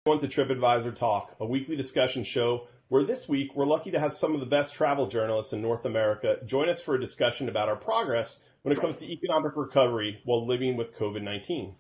Welcome to Tripadvisor Talk, a weekly discussion show where this week we're lucky to have some of the best travel journalists in North America join us for a discussion about our progress when it comes to economic recovery while living with COVID-19.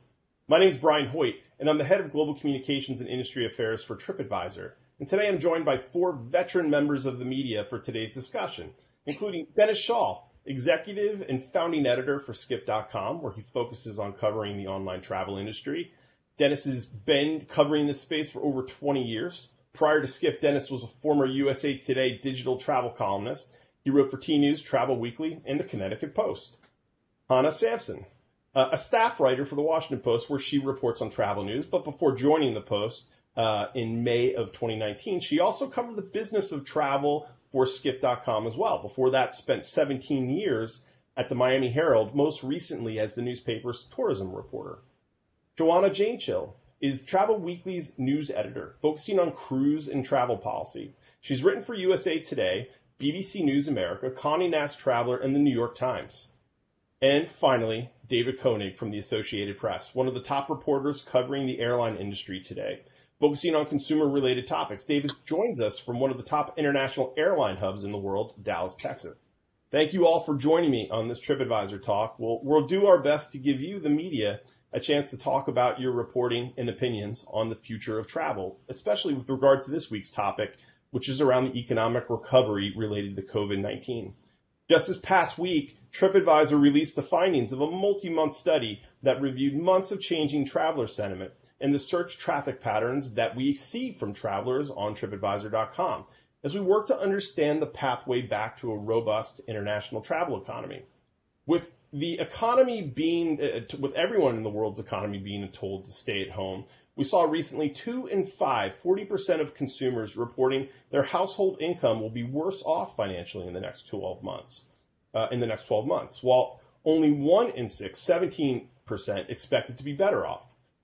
My name is Brian Hoyt, and I'm the head of global communications and industry affairs for Tripadvisor. And today I'm joined by four veteran members of the media for today's discussion, including Dennis Shaw, executive and founding editor for Skip.com, where he focuses on covering the online travel industry. Dennis has been covering this space for over 20 years. Prior to Skip, Dennis was a former USA Today digital travel columnist. He wrote for T News, Travel Weekly, and the Connecticut Post. Hannah Sampson, a staff writer for the Washington Post, where she reports on travel news. But before joining the Post in May of 2019, she also covered the business of travel for Skip.com as well. Before that, spent 17 years at the Miami Herald, most recently as the newspaper's tourism reporter. Joanna Janechill is Travel Weekly's news editor, focusing on cruise and travel policy. She's written for USA Today, BBC News America, Condé Nast Traveler, and the New York Times. And finally, David Koenig from the Associated Press, one of the top reporters covering the airline industry today, focusing on consumer-related topics. David joins us from one of the top international airline hubs in the world, Dallas, Texas. Thank you all for joining me on this Tripadvisor Talk. We'll do our best to give you, the media, a chance to talk about your reporting and opinions on the future of travel, especially with regard to this week's topic, which is around the economic recovery related to COVID-19. Just this past week, Tripadvisor released the findings of a multi-month study that reviewed months of changing traveler sentiment and the search traffic patterns that we see from travelers on Tripadvisor.com as we work to understand the pathway back to a robust international travel economy. With the economy being, with everyone in the world's economy being told to stay at home, we saw recently 2 in 5, 40% of consumers reporting their household income will be worse off financially in the next 12 months. While only 1 in 6, 17%, expected to be better off.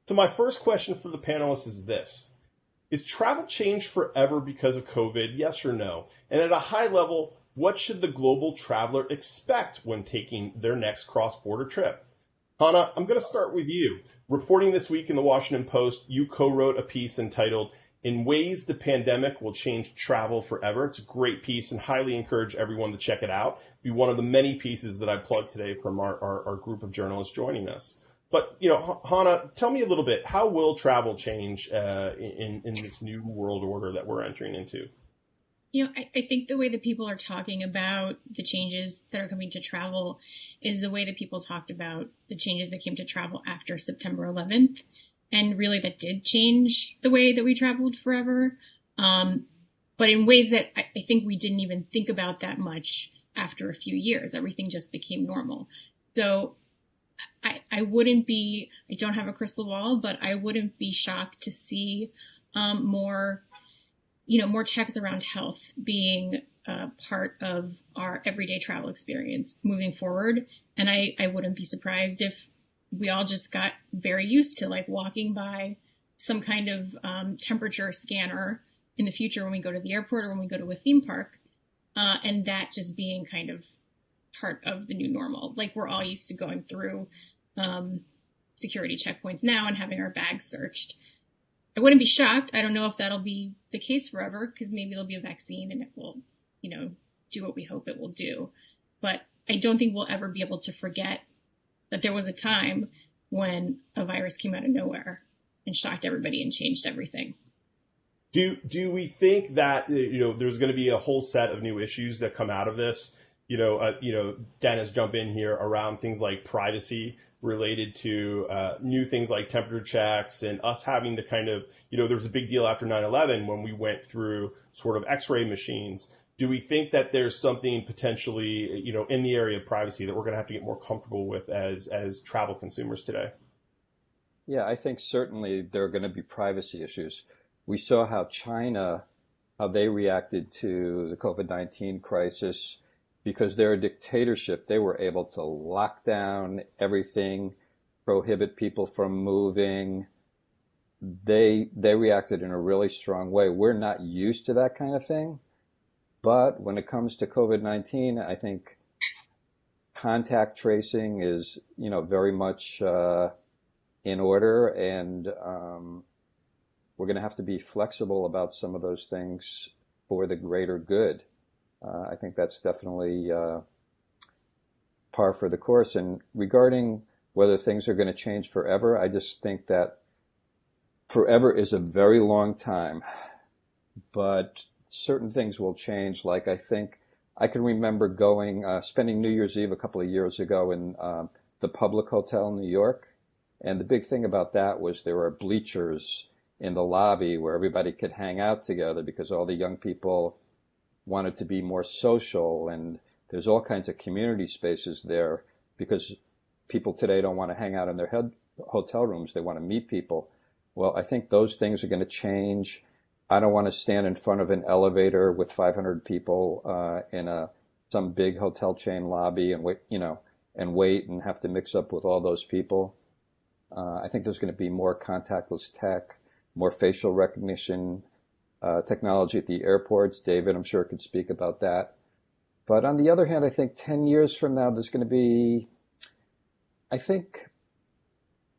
So my first question for the panelists is this: is travel changed forever because of COVID? Yes or no? And at a high level, what should the global traveler expect when taking their next cross-border trip? Hannah, I'm going to start with you. Reporting this week in the Washington Post, you co-wrote a piece entitled, "In Ways the Pandemic Will Change Travel Forever." It's a great piece and highly encourage everyone to check it out. It'll be one of the many pieces that I plugged today from our group of journalists joining us. But, Hannah, tell me a little bit, how will travel change in this new world order that we're entering into? I think the way that people are talking about the changes that are coming to travel is the way that people talked about the changes that came to travel after September 11th. And really that did change the way that we traveled forever. But in ways that I think we didn't even think about that much after a few years. Everything just became normal. So I don't have a crystal ball, but I wouldn't be shocked to see more checks around health being part of our everyday travel experience moving forward. And I wouldn't be surprised if we all just got very used to walking by some kind of temperature scanner in the future when we go to the airport or when we go to a theme park, and that just being kind of part of the new normal. We're all used to going through security checkpoints now and having our bags searched. I wouldn't be shocked. I don't know if that'll be the case forever, because maybe there'll be a vaccine and it will, do what we hope it will do. But I don't think we'll ever be able to forget that there was a time when a virus came out of nowhere and shocked everybody and changed everything. Do we think that, there's going to be a whole set of new issues that come out of this? Dennis, jump in here around things like privacy related to new things like temperature checks and us having to kind of, there was a big deal after 9/11 when we went through sort of x-ray machines. Do we think that there's something potentially, in the area of privacy that we're going to have to get more comfortable with as travel consumers today? Yeah, I think certainly there are going to be privacy issues. We saw how they reacted to the COVID-19 crisis. Because they're a dictatorship, they were able to lock down everything, prohibit people from moving. They reacted in a really strong way. We're not used to that kind of thing. But when it comes to COVID-19, I think contact tracing is, very much in order, and we're going to have to be flexible about some of those things for the greater good. I think that's definitely par for the course. And regarding whether things are going to change forever, I just think that forever is a very long time, but certain things will change. Like I think I can remember spending New Year's Eve a couple of years ago in the Public Hotel in New York. And the big thing about that was there were bleachers in the lobby where everybody could hang out together because all the young people wanted to be more social. And there's all kinds of community spaces there because people today don't want to hang out in their hotel rooms. They want to meet people. Well, I think those things are going to change. I don't want to stand in front of an elevator with 500 people in some big hotel chain lobby and wait and have to mix up with all those people. I think there's going to be more contactless tech, more facial recognition technology at the airports. David, I'm sure, could speak about that. But on the other hand, I think 10 years from now, I think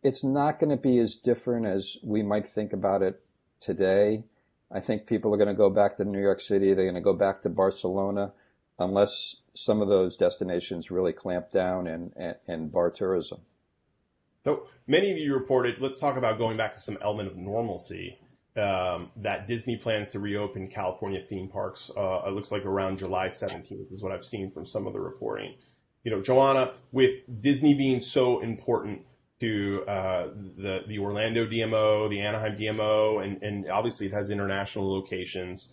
it's not going to be as different as we might think about it today. I think people are going to go back to New York City. They're going to go back to Barcelona unless some of those destinations really clamp down and bar tourism. So many of you reported, let's talk about going back to some element of normalcy, that Disney plans to reopen California theme parks. It looks like around July 17th is what I've seen from some of the reporting. Joanna, with Disney being so important to the Orlando DMO, the Anaheim DMO, and obviously it has international locations,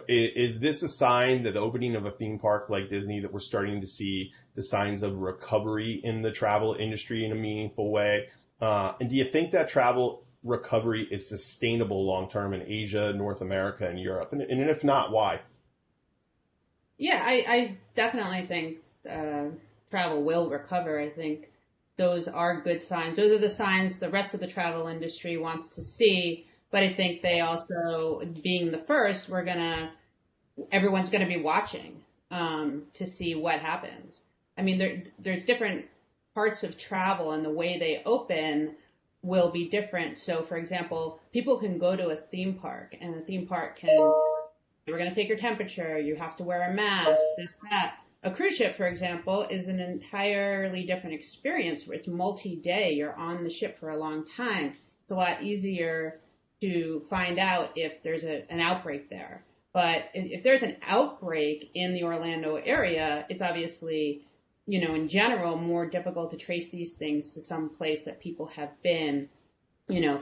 is this a sign that the opening of a theme park like Disney that we're starting to see the signs of recovery in the travel industry in a meaningful way? And do you think that travel recovery is sustainable long-term in Asia, North America, and Europe? And if not, why? Yeah, I definitely think travel will recover. I think those are good signs. Those are the signs the rest of the travel industry wants to see. But I think they also, being the first, everyone's going to be watching to see what happens. I mean, there's different parts of travel, and the way they open will be different. So, for example, people can go to a theme park, and the theme park we're going to take your temperature, you have to wear a mask, this, that. A cruise ship, for example, is an entirely different experience where it's multi-day. You're on the ship for a long time. It's a lot easier to find out if there's an outbreak there. But if there's an outbreak in the Orlando area, it's obviously, in general, more difficult to trace these things to some place that people have been,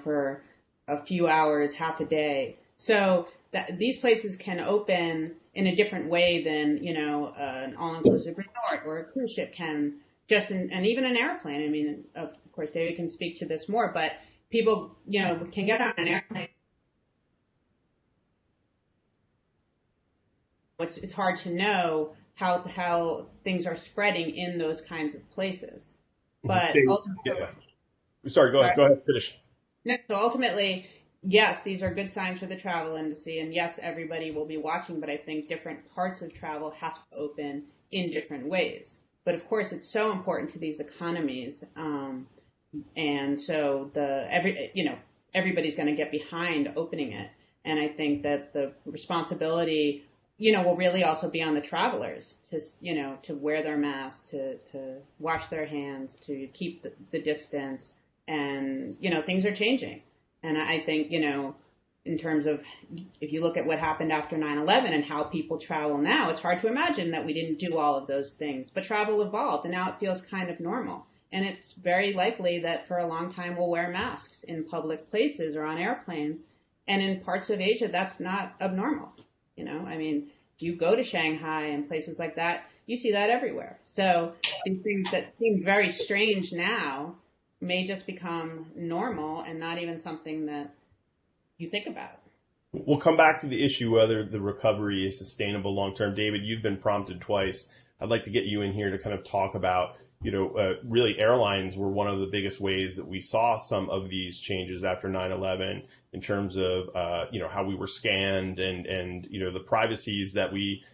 for a few hours, half a day. So these places can open in a different way than, an all-inclusive resort or a cruise ship can, and even an airplane. I mean, of course, David can speak to this more, but people, can get on an airplane. It's hard to know how things are spreading in those kinds of places. But ultimately, sorry, go ahead. Go ahead, finish. So ultimately, yes, these are good signs for the travel industry, and yes, everybody will be watching. But I think different parts of travel have to open in different ways. But of course, it's so important to these economies. And so everybody's going to get behind opening it. And I think that the responsibility, will really also be on the travelers to wear their masks, to wash their hands, to keep the distance. And, things are changing. And I think, in terms of if you look at what happened after 9/11 and how people travel now, it's hard to imagine that we didn't do all of those things. But travel evolved, and now it feels kind of normal. And it's very likely that for a long time we'll wear masks in public places or on airplanes. And in parts of Asia, that's not abnormal. If you go to Shanghai and places like that, you see that everywhere. So these things that seem very strange now may just become normal and not even something that you think about. We'll come back to the issue whether the recovery is sustainable long term. David, you've been prompted twice. I'd like to get you in here to kind of talk about, really airlines were one of the biggest ways that we saw some of these changes after 9/11 in terms of, how we were scanned and the privacies that we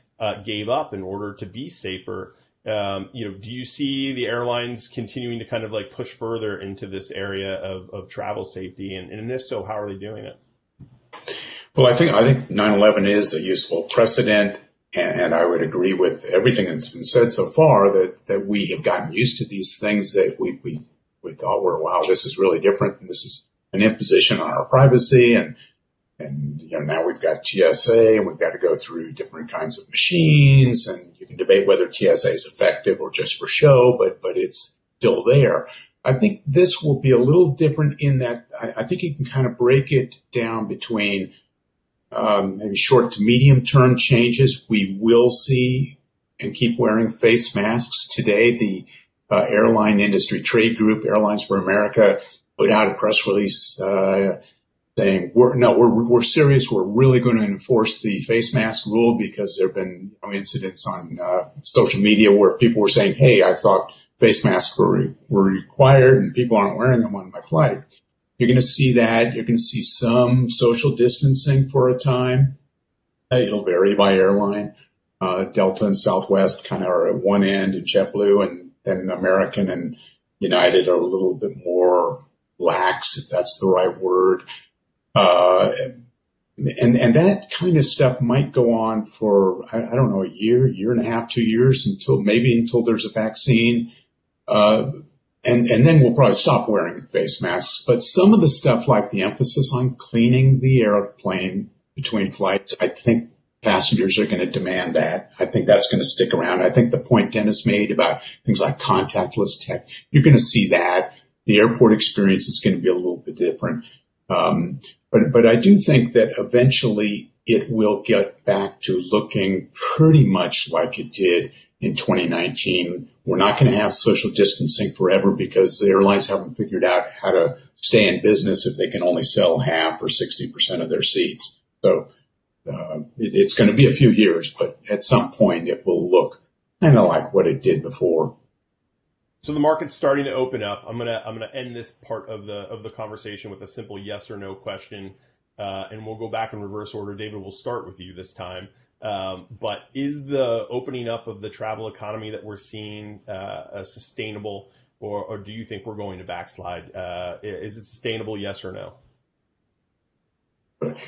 gave up in order to be safer. Do you see the airlines continuing to kind of like push further into this area of travel safety? And if so, how are they doing it? Well, I think 9/11 is a useful precedent, and I would agree with everything that's been said so far that we have gotten used to these things that we thought were, wow, this is really different, and this is an imposition on our privacy, and now we've got TSA, and we've got to go through different kinds of machines, and you can debate whether TSA is effective or just for show, but it's still there. I think this will be a little different in that I think you can kind of break it down between maybe short to medium term changes. We will see and keep wearing face masks. Today, the airline industry trade group, Airlines for America, put out a press release saying we're serious. We're really going to enforce the face mask rule because there have been incidents on social media where people were saying, "Hey, I thought face masks were required and people aren't wearing them on my flight." You're going to see that. You're going to see some social distancing for a time. It'll vary by airline. Delta and Southwest kind of are at one end, and JetBlue, and then American and United are a little bit more lax, if that's the right word. And that kind of stuff might go on for, I don't know, a year and a half, 2 years until there's a vaccine. And then we'll probably stop wearing face masks. But some of the stuff like the emphasis on cleaning the airplane between flights, I think passengers are going to demand that. I think that's going to stick around. I think the point Dennis made about things like contactless tech, you're going to see that. The airport experience is going to be a little bit different. But I do think that eventually it will get back to looking pretty much like it did in 2019. We're not going to have social distancing forever because the airlines haven't figured out how to stay in business if they can only sell half or 60% of their seats. So it's going to be a few years, but at some point it will look kind of like what it did before. So the market's starting to open up. I'm gonna end this part of the conversation with a simple yes or no question, and we'll go back in reverse order. David, we'll start with you this time. But is the opening up of the travel economy that we're seeing sustainable, or do you think we're going to backslide? Is it sustainable, yes or no?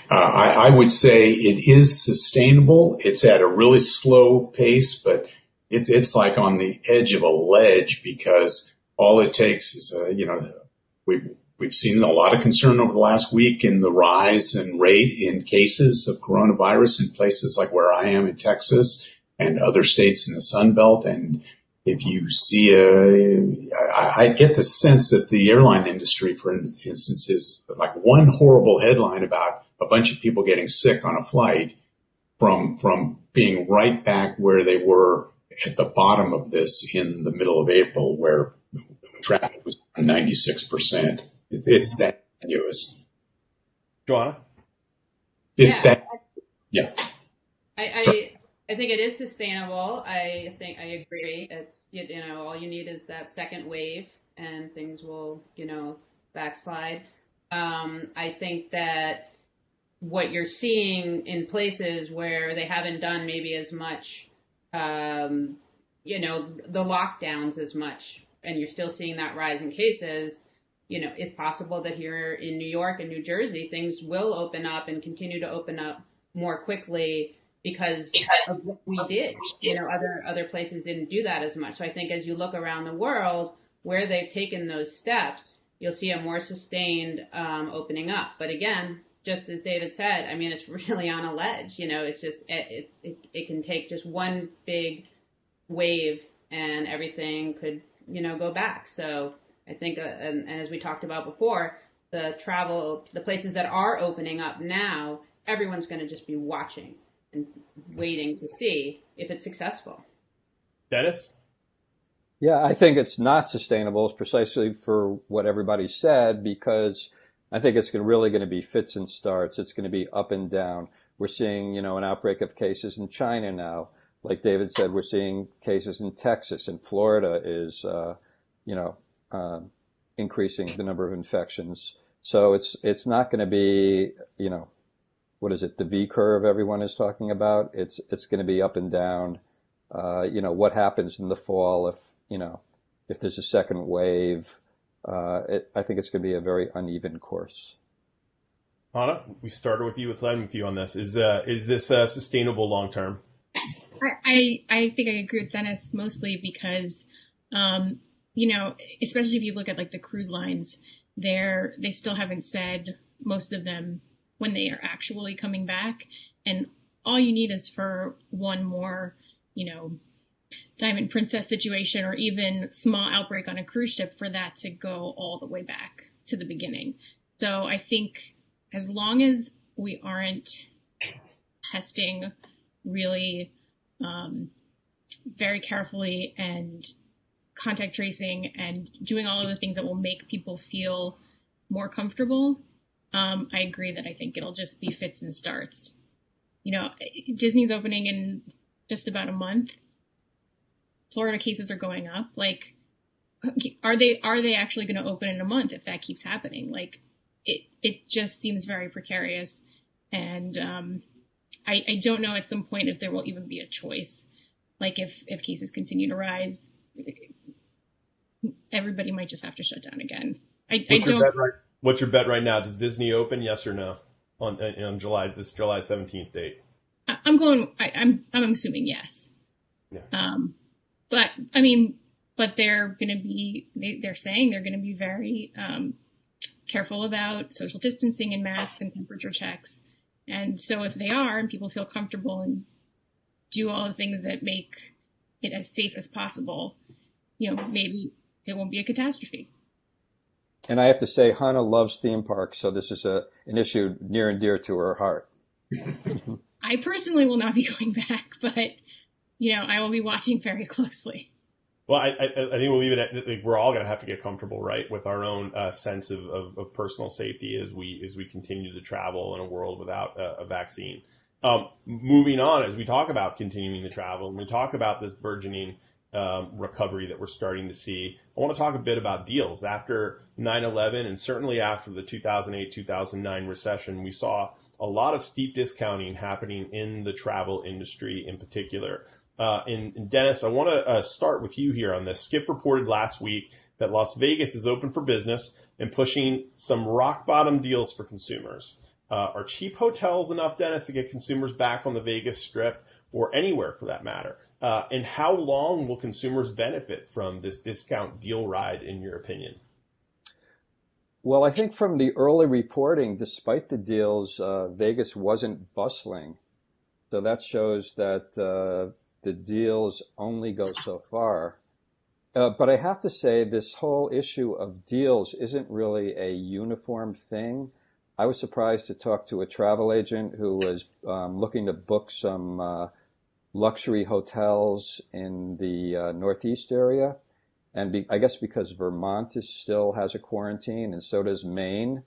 I would say it is sustainable. It's at a really slow pace, but it's like on the edge of a ledge because all it takes is, we've seen a lot of concern over the last week in the rise and rate in cases of coronavirus in places like where I am in Texas and other states in the Sun Belt. And if you see I get the sense that the airline industry, for instance, is like one horrible headline about a bunch of people getting sick on a flight from being right back where they were at the bottom of this in the middle of April, where traffic was 96%. It's that continuous. Joanna? Yeah. I think it is sustainable. I think I agree. It's, all you need is that second wave and things will, backslide. I think that what you're seeing in places where they haven't done maybe as much, the lockdowns as much, and you're still seeing that rise in cases, it's possible that here in New York and New Jersey, things will open up and continue to open up more quickly because of what we did. Other places didn't do that as much. So I think as you look around the world where they've taken those steps, you'll see a more sustained opening up. But again, just as David said, it's really on a ledge. It's just it can take just one big wave and everything could go back. So I think, and as we talked about before, the places that are opening up now, everyone's going to just be watching and waiting to see if it's successful. Dennis? Yeah, I think it's not sustainable precisely for what everybody said, because I think it's really going to be fits and starts. It's going to be up and down. We're seeing, an outbreak of cases in China now. Like David said, we're seeing cases in Texas, and Florida is, increasing the number of infections. So it's not going to be, what is it, the V curve everyone is talking about? It's going to be up and down. What happens in the fall if there's a second wave? I think it's going to be a very uneven course. Anna, we started with you. Let's end with you on this. Is this sustainable long term? I think I agree with Dennis mostly because, especially if you look at like the cruise lines, they still haven't said, most of them, when they are actually coming back. And all you need is for one more, Diamond Princess situation or even small outbreak on a cruise ship for that to go all the way back to the beginning. So I think as long as we aren't testing really very carefully and contact tracing and doing all of the things that will make people feel more comfortable, I agree that I think it'll just be fits and starts. Disney's opening in just about a month. Florida cases are going up. Like, are they actually going to open in a month if that keeps happening? Like, it just seems very precarious. And I don't know at some point if there will even be a choice. Like, if cases continue to rise, everybody might just have to shut down again. What's your bet right now? Does Disney open? Yes or no? On July 17th date. I'm assuming yes. Yeah. But they're going to be, they're saying they're going to be very careful about social distancing and masks and temperature checks. And so if they are, and people feel comfortable and do all the things that make it as safe as possible, maybe it won't be a catastrophe. And I have to say, Hannah loves theme parks, so this is an issue near and dear to her heart. I personally will not be going back, but, I will be watching very closely. Well, I think we'll leave it at, like, we're all going to have to get comfortable, right, with our own sense of personal safety as we continue to travel in a world without a vaccine. Moving on, as we talk about continuing to travel, and we talk about this burgeoning recovery that we're starting to see, I want to talk a bit about deals. After 9/11 and certainly after the 2008-2009 recession, we saw a lot of steep discounting happening in the travel industry in particular. And Dennis, I want to start with you here on this. Skift reported last week that Las Vegas is open for business and pushing some rock bottom deals for consumers. Are cheap hotels enough, Dennis, to get consumers back on the Vegas Strip or anywhere for that matter? And how long will consumers benefit from this discount deal ride, in your opinion? Well, I think from the early reporting, despite the deals, Vegas wasn't bustling. So that shows that the deals only go so far. But I have to say, this whole issue of deals isn't really a uniform thing. I was surprised to talk to a travel agent who was looking to book some luxury hotels in the Northeast area. And I guess because Vermont still has a quarantine and so does Maine,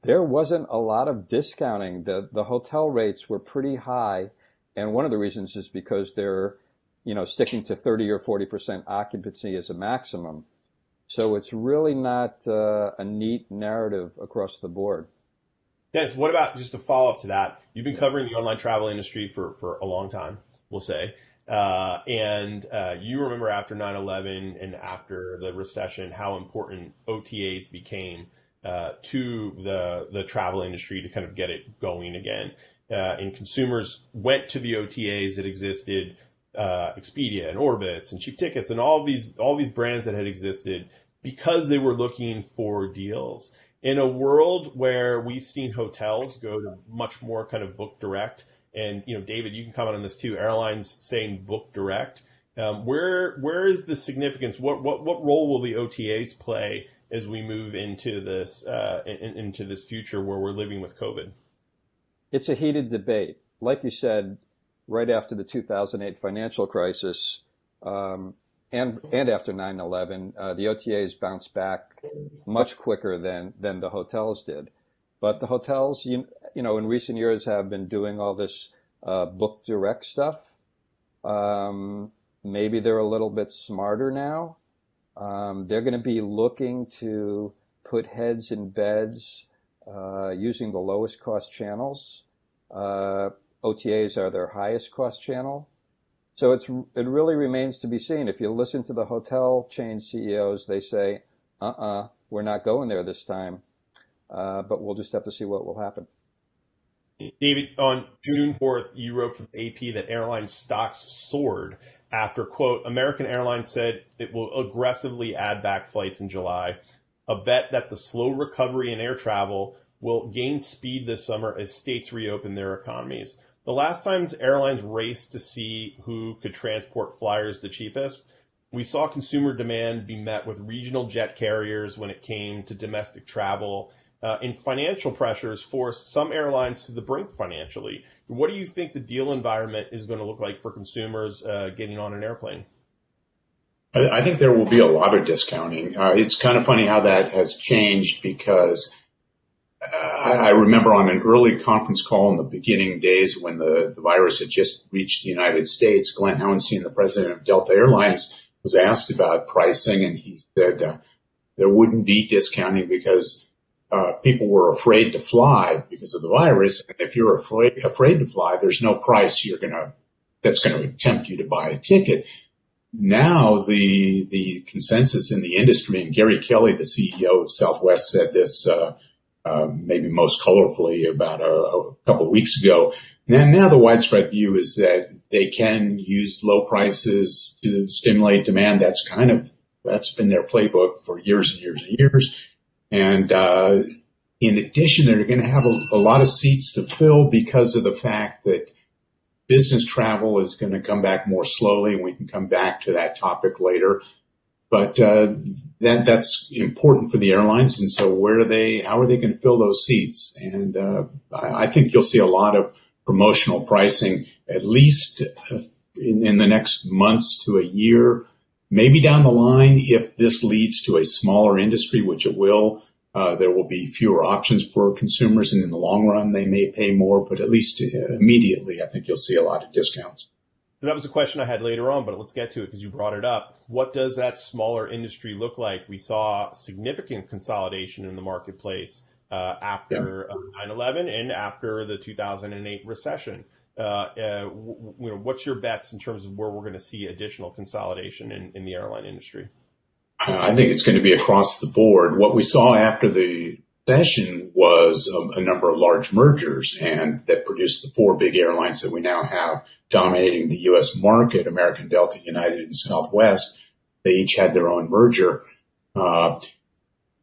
there wasn't a lot of discounting. The hotel rates were pretty high. And one of the reasons is because they're, sticking to 30 or 40% occupancy as a maximum. So it's really not a neat narrative across the board. Dennis, what about, just to follow up to that, you've been covering the online travel industry for a long time, we'll say. And you remember after 9/11 and after the recession, how important OTAs became to the travel industry to kind of get it going again. And consumers went to the OTAs that existed, Expedia and Orbitz and Cheap Tickets and all these brands that had existed because they were looking for deals. In a world where we've seen hotels go to much more kind of book direct, and David, you can comment on this too. Airlines saying book direct. Where is the significance? What role will the OTAs play as we move into this future where we're living with COVID? It's a heated debate. Like you said, right after the 2008 financial crisis and after 9/11, the OTAs bounced back much quicker than the hotels did. But the hotels, in recent years have been doing all this book direct stuff. Maybe they're a little bit smarter now. They're going to be looking to put heads in beds using the lowest cost channels. OTAs are their highest cost channel. So it really remains to be seen. If you listen to the hotel chain CEOs, they say, we're not going there this time. but we'll just have to see what will happen. David, on June 4th, you wrote for the AP that airline stocks soared after, quote, American Airlines said it will aggressively add back flights in July, a bet that the slow recovery in air travel will gain speed this summer as states reopen their economies. The last times airlines raced to see who could transport flyers the cheapest, we saw consumer demand be met with regional jet carriers when it came to domestic travel. And financial pressures forced some airlines to the brink financially. What do you think the deal environment is going to look like for consumers getting on an airplane? I think there will be a lot of discounting. It's kind of funny how that has changed because I remember on an early conference call in the beginning days when the virus had just reached the United States, Glenn Howenstein, the president of Delta Airlines, was asked about pricing, and he said there wouldn't be discounting because people were afraid to fly because of the virus. And if you're afraid to fly, there's no price that's going to tempt you to buy a ticket. Now the consensus in the industry, and Gary Kelly, the CEO of Southwest, said this maybe most colorfully about a couple of weeks ago. Now the widespread view is that they can use low prices to stimulate demand. That's been their playbook for years and years and years. And in addition, they're going to have a lot of seats to fill because of the fact that business travel is going to come back more slowly, and we can come back to that topic later. But that's important for the airlines. And so how are they going to fill those seats? And I think you'll see a lot of promotional pricing, at least in the next months to a year. Maybe down the line, if this leads to a smaller industry, which it will, there will be fewer options for consumers, and in the long run, they may pay more, but at least immediately, I think you'll see a lot of discounts. That was a question I had later on, but let's get to it because you brought it up. What does that smaller industry look like? We saw significant consolidation in the marketplace after 9/11 and after the 2008 recession. What's your bets in terms of where we're going to see additional consolidation in the airline industry? I think it's going to be across the board. What we saw after the recession was a number of large mergers, and that produced the four big airlines that we now have dominating the U.S. market: American, Delta, United, and Southwest. They each had their own merger.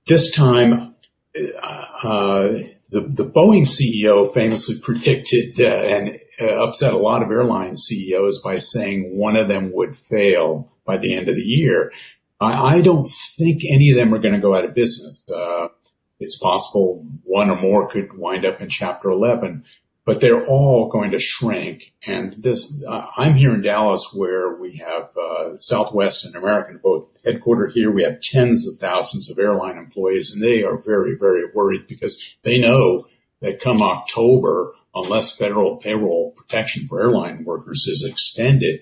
This time, the Boeing CEO famously predicted and upset a lot of airline CEOs by saying one of them would fail by the end of the year. I don't think any of them are going to go out of business. It's possible one or more could wind up in Chapter 11, but they're all going to shrink. And I'm here in Dallas where we have Southwest and American both headquartered here. We have tens of thousands of airline employees, and they are very, very worried because they know that come October, unless federal payroll protection for airline workers is extended,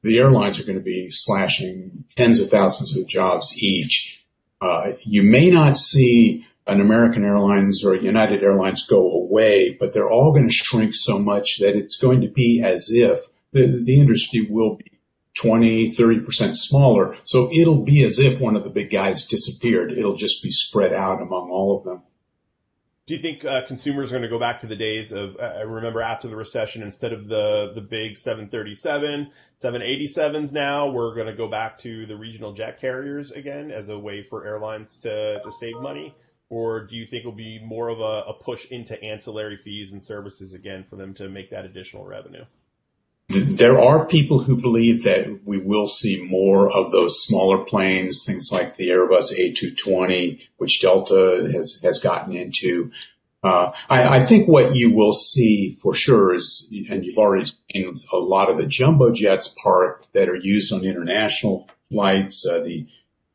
the airlines are going to be slashing tens of thousands of jobs each. You may not see an American Airlines or United Airlines go away, but they're all going to shrink so much that it's going to be as if the industry will be 20, 30% smaller. So it'll be as if one of the big guys disappeared. It'll just be spread out among all of them. Do you think consumers are going to go back to the days of, I remember after the recession, instead of the big 737, 787s now, we're going to go back to the regional jet carriers again as a way for airlines to save money? Or do you think it'll be more of a push into ancillary fees and services again for them to make that additional revenue? There are people who believe that we will see more of those smaller planes, things like the Airbus A220, which Delta has gotten into. I think what you will see for sure is, and you've already seen a lot of the jumbo jets parked that are used on international flights. The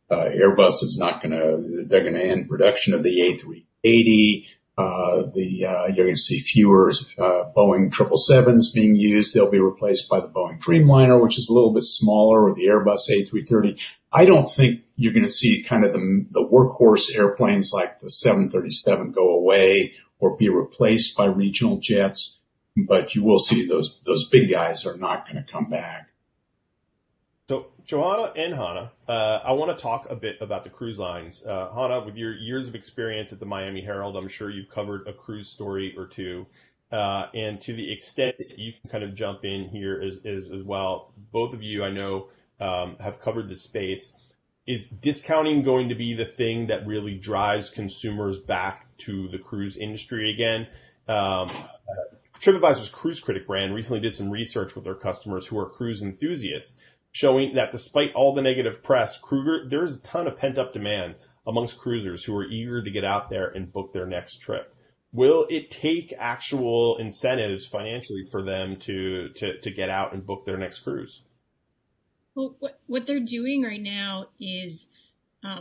Airbus is they're going to end production of the A380. You're going to see fewer Boeing 777s being used. They'll be replaced by the Boeing Dreamliner, which is a little bit smaller, or the Airbus A330. I don't think you're going to see kind of the workhorse airplanes like the 737 go away or be replaced by regional jets, but you will see those big guys are not going to come back. So Johanna and Hannah, I want to talk a bit about the cruise lines. Hannah, with your years of experience at the Miami Herald, I'm sure you've covered a cruise story or two. And to the extent that you can kind of jump in here as well, both of you I know have covered the space. Is discounting going to be the thing that really drives consumers back to the cruise industry again? Tripadvisor's Cruise Critic brand recently did some research with their customers who are cruise enthusiasts, showing that despite all the negative press, there's a ton of pent-up demand amongst cruisers who are eager to get out there and book their next trip. Will it take actual incentives financially for them to get out and book their next cruise? Well, what they're doing right now is,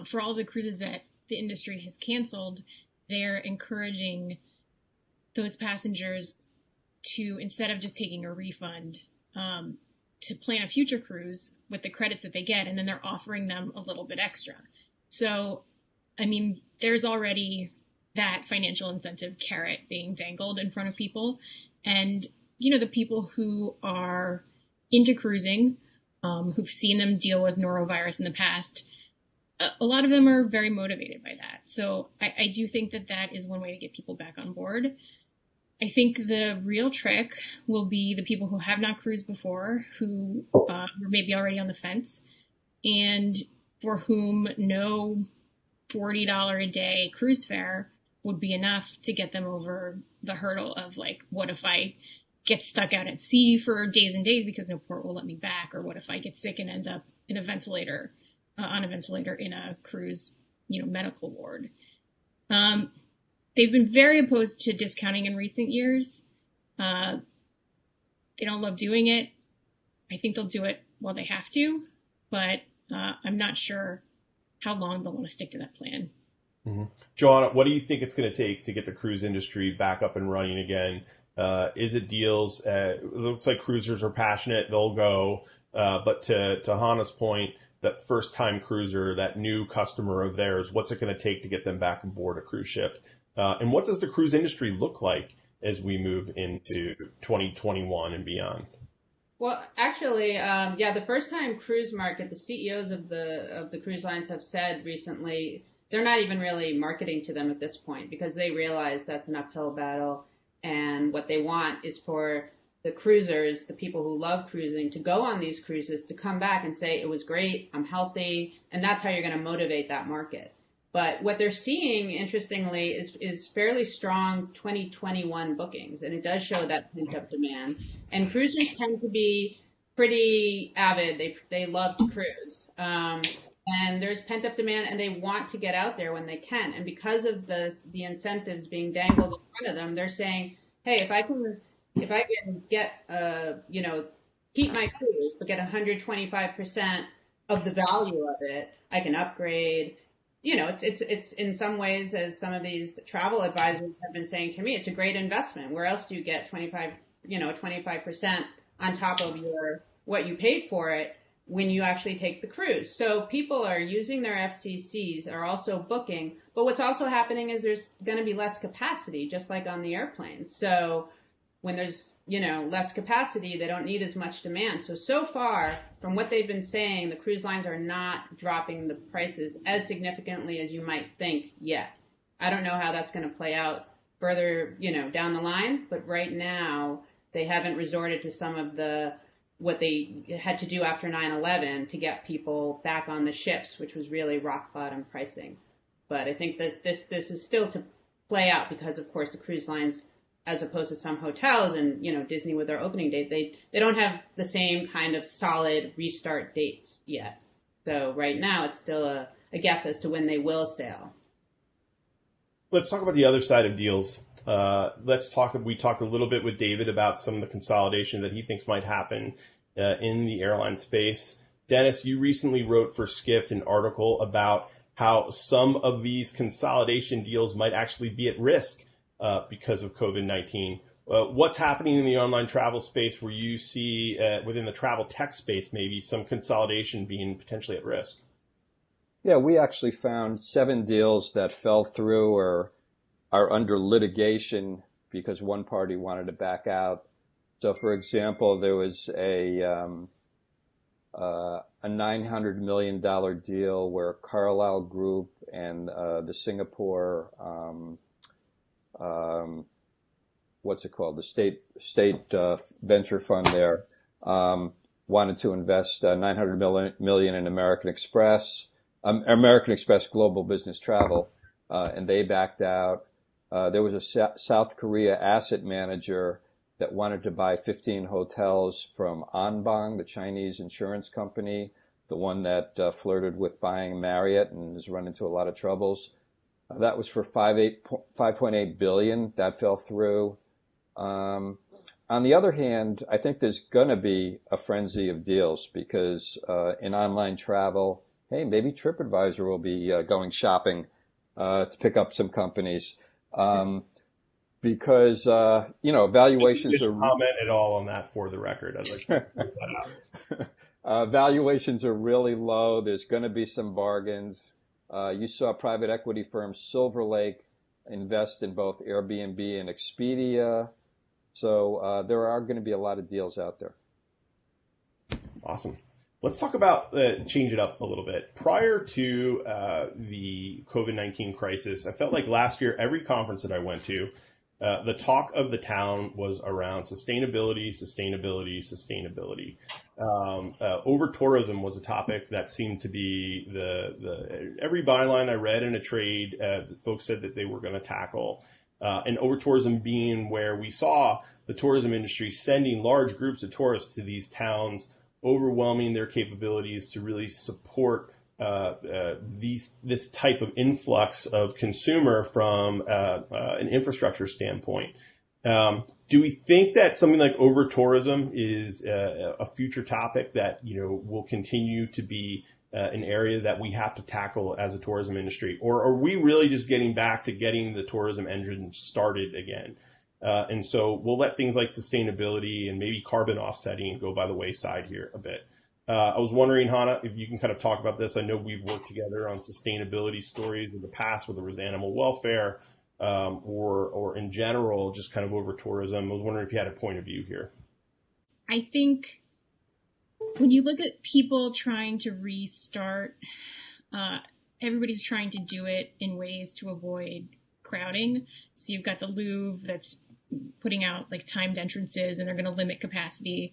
for all the cruises that the industry has canceled, they're encouraging those passengers to, instead of just taking a refund, to plan a future cruise with the credits that they get, and then they're offering them a little bit extra. So, I mean, there's already that financial incentive carrot being dangled in front of people. And, you know, the people who are into cruising, who've seen them deal with norovirus in the past, a lot of them are very motivated by that. So I do think that that is one way to get people back on board. I think the real trick will be the people who have not cruised before, who were maybe already on the fence, and for whom no $40 a day cruise fare would be enough to get them over the hurdle of, like, what if I get stuck out at sea for days and days because no port will let me back, or what if I get sick and end up in a ventilator, on a ventilator in a cruise, medical ward. They've been very opposed to discounting in recent years. They don't love doing it. I think they'll do it while they have to, but I'm not sure how long they'll want to stick to that plan. Mm-hmm. Joanna, what do you think it's going to take to get the cruise industry back up and running again? Is it deals? It looks like cruisers are passionate. They'll go. But to Hannah's point, that first-time cruiser, that new customer of theirs, what's it going to take to get them back aboard a cruise ship? And what does the cruise industry look like as we move into 2021 and beyond? Well, actually, the first-time cruise market, the CEOs of the cruise lines have said recently they're not even really marketing to them at this point because they realize that's an uphill battle, and what they want is for the cruisers, the people who love cruising, to go on these cruises, to come back and say, it was great, I'm healthy, and that's how you're going to motivate that market. But what they're seeing, interestingly, is fairly strong 2021 bookings, and it does show that pent-up demand. And cruisers tend to be pretty avid. They love to cruise. And there's pent-up demand, and they want to get out there when they can. And because of the incentives being dangled in front of them, they're saying, hey, if I can get, keep my cruise, but get 125% of the value of it, I can upgrade. It's in some ways, as some of these travel advisors have been saying to me, it's a great investment. Where else do you get 25% on top of what you paid for it when you actually take the cruise? So people are using their FCCs, are also booking, but what's also happening is there's going to be less capacity, just like on the airplanes. So when there's less capacity, they don't need as much demand. So far, from what they've been saying, the cruise lines are not dropping the prices as significantly as you might think yet. I don't know how that's going to play out further, down the line, but right now they haven't resorted to some of what they had to do after 9/11 to get people back on the ships, which was really rock bottom pricing. But I think this is still to play out because, of course, the cruise lines, as opposed to some hotels and, Disney with their opening date, they don't have the same kind of solid restart dates yet. So right now it's still a guess as to when they will sail. Let's talk about the other side of deals. We talked a little bit with David about some of the consolidation that he thinks might happen in the airline space. Dennis, you recently wrote for Skift an article about how some of these consolidation deals might actually be at risk because of COVID-19. What's happening in the online travel space where you see within the travel tech space maybe some consolidation being potentially at risk? Yeah, we actually found 7 deals that fell through or are under litigation because one party wanted to back out. So, for example, there was a a $900 million deal where Carlyle Group and the Singapore, what's it called, the state venture fund there, wanted to invest $900 million in American Express Global Business Travel, and they backed out. There was a South Korea asset manager that wanted to buy 15 hotels from Anbang, the Chinese insurance company, the one that flirted with buying Marriott and has run into a lot of troubles. That was for $5.8 billion. That fell through. On the other hand, I think there's going to be a frenzy of deals because in online travel, hey, maybe Tripadvisor will be going shopping to pick up some companies. Because, valuations are... comment at all on that for the record. I'd like to point that out. Valuations are really low. There's going to be some bargains. You saw private equity firm Silver Lake invest in both Airbnb and Expedia. So there are going to be a lot of deals out there. Awesome. Let's talk about, change it up a little bit. Prior to the COVID-19 crisis, I felt like last year, every conference that I went to, the talk of the town was around sustainability. Over tourism was a topic that seemed to be every byline I read in a trade, folks said that they were going to tackle. And over tourism being where we saw the tourism industry sending large groups of tourists to these towns, overwhelming their capabilities to really support this type of influx of consumer from an infrastructure standpoint. Do we think that something like over tourism is a future topic that will continue to be an area that we have to tackle as a tourism industry, or are we really just getting back to getting the tourism engine started again? And so we'll let things like sustainability and maybe carbon offsetting go by the wayside here a bit. I was wondering, Hannah, if you can kind of talk about this. I know we've worked together on sustainability stories in the past, whether it was animal welfare or in general, just kind of over tourism. I was wondering if you had a point of view here. I think when you look at people trying to restart, everybody's trying to do it in ways to avoid crowding. So you've got the Louvre that's putting out like timed entrances and they're going to limit capacity.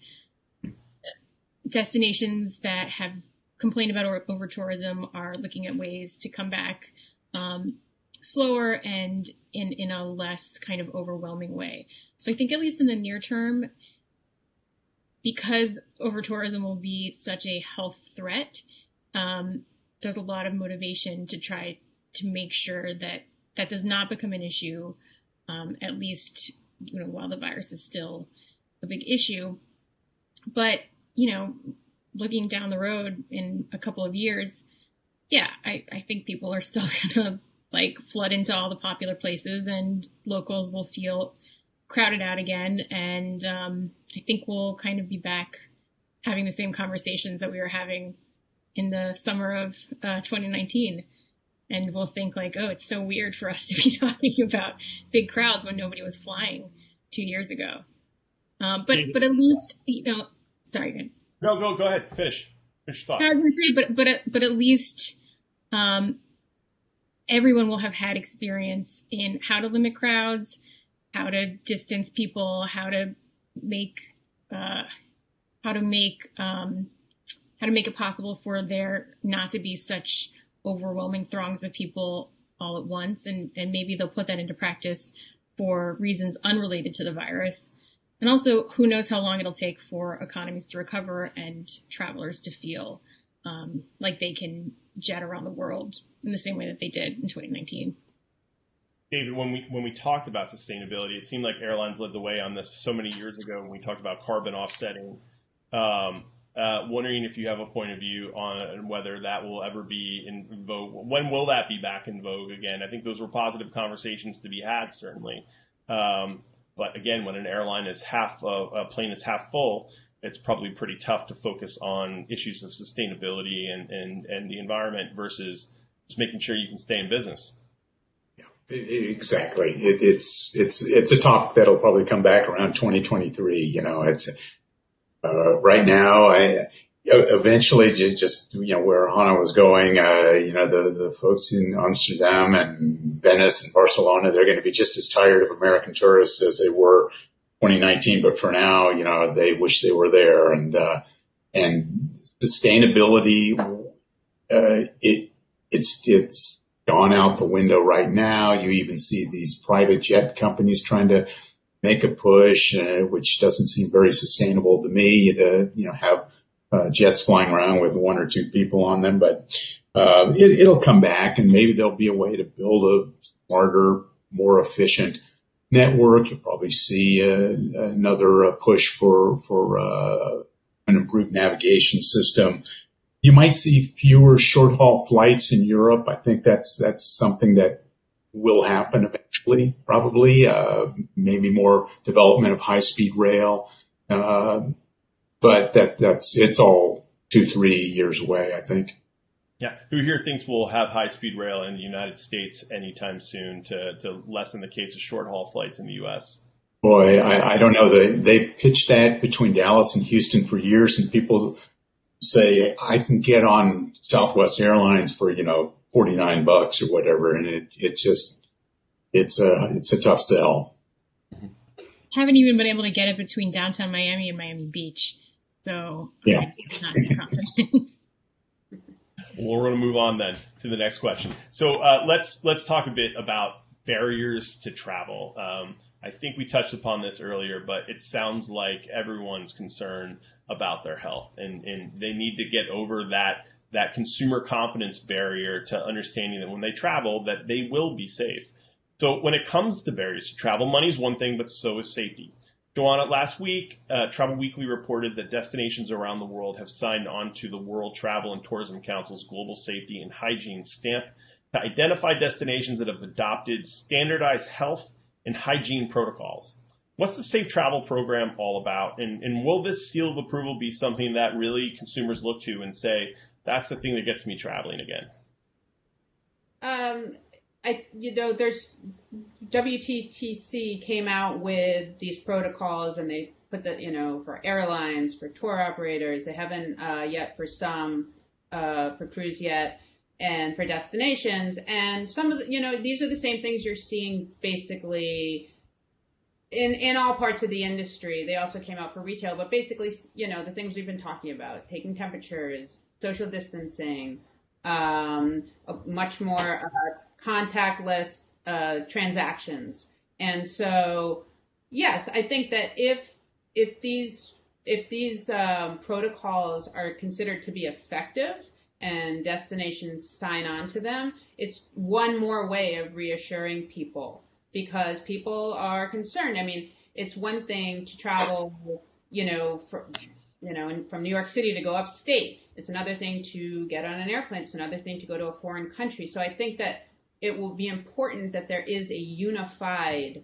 Destinations that have complained about over tourism are looking at ways to come back slower and in a less kind of overwhelming way. So I think at least in the near term, because over tourism will be such a health threat, there's a lot of motivation to try to make sure that that does not become an issue, at least while the virus is still a big issue. But looking down the road in a couple of years, I think people are still going to flood into all the popular places and locals will feel crowded out again. And I think we'll kind of be back having the same conversations that we were having in the summer of 2019. And we'll think oh, it's so weird for us to be talking about big crowds when nobody was flying 2 years ago. But at least, sorry, good. No, go ahead. Finish your thought. I was going to say, but at least everyone will have had experience in how to limit crowds, how to distance people, how to make it possible for there not to be such overwhelming throngs of people all at once, and maybe they'll put that into practice for reasons unrelated to the virus. And also, who knows how long it'll take for economies to recover and travelers to feel like they can jet around the world in the same way that they did in 2019. David, when we talked about sustainability, it seemed like airlines led the way on this so many years ago when we talked about carbon offsetting. Wondering if you have a point of view on whether that will ever be in vogue. When will that be back in vogue again? I think those were positive conversations to be had, certainly. But again, when an airline is a plane is half full, it's probably pretty tough to focus on issues of sustainability and the environment versus just making sure you can stay in business. Yeah, exactly. It's a topic that'll probably come back around 2023. It's right now, eventually, just where Hannah was going, the folks in Amsterdam and Venice and Barcelona, they're going to be just as tired of American tourists as they were 2019. But for now, they wish they were there. And sustainability, it's gone out the window right now. You even see these private jet companies trying to make a push, which doesn't seem very sustainable to me, to have jets flying around with one or two people on them. But it'll come back, and maybe there'll be a way to build a smarter, more efficient network. You'll probably see another push for an improved navigation system. You might see fewer short-haul flights in Europe. I think that's something that will happen eventually, probably. Maybe more development of high-speed rail. But it's all 2-3 years away, I think. Yeah. Who here thinks we'll have high-speed rail in the United States anytime soon to lessen the case of short-haul flights in the U.S.? Boy, I don't know. They've pitched that between Dallas and Houston for years, and people say, I can get on Southwest Airlines for, $49 or whatever. And it's a tough sell. Haven't even been able to get it between downtown Miami and Miami Beach. So yeah. I'm not too confident. Well, we're going to move on then to the next question. So let's talk a bit about barriers to travel. I think we touched upon this earlier, but it sounds like everyone's concerned about their health, and they need to get over that consumer confidence barrier to understanding that when they travel, that they will be safe. So when it comes to barriers to travel, money is one thing, but so is safety. Joanna, last week, Travel Weekly reported that destinations around the world have signed on to the World Travel and Tourism Council's Global Safety and Hygiene Stamp to identify destinations that have adopted standardized health and hygiene protocols. What's the Safe Travel program all about? And will this seal of approval be something that really consumers look to and say, that's the thing that gets me traveling again? There's WTTC came out with these protocols, and they put for airlines, for tour operators. They haven't yet for some, for cruise yet, and for destinations. And some of the, these are the same things you're seeing basically in all parts of the industry. They also came out for retail, but basically, the things we've been talking about: taking temperatures, social distancing, much more contactless transactions. And so, yes, I think that if these protocols are considered to be effective and destinations sign on to them, it's one more way of reassuring people, because people are concerned. I mean, it's one thing to travel, from New York City to go upstate. It's another thing to get on an airplane. It's another thing to go to a foreign country. So I think that it will be important that there is a unified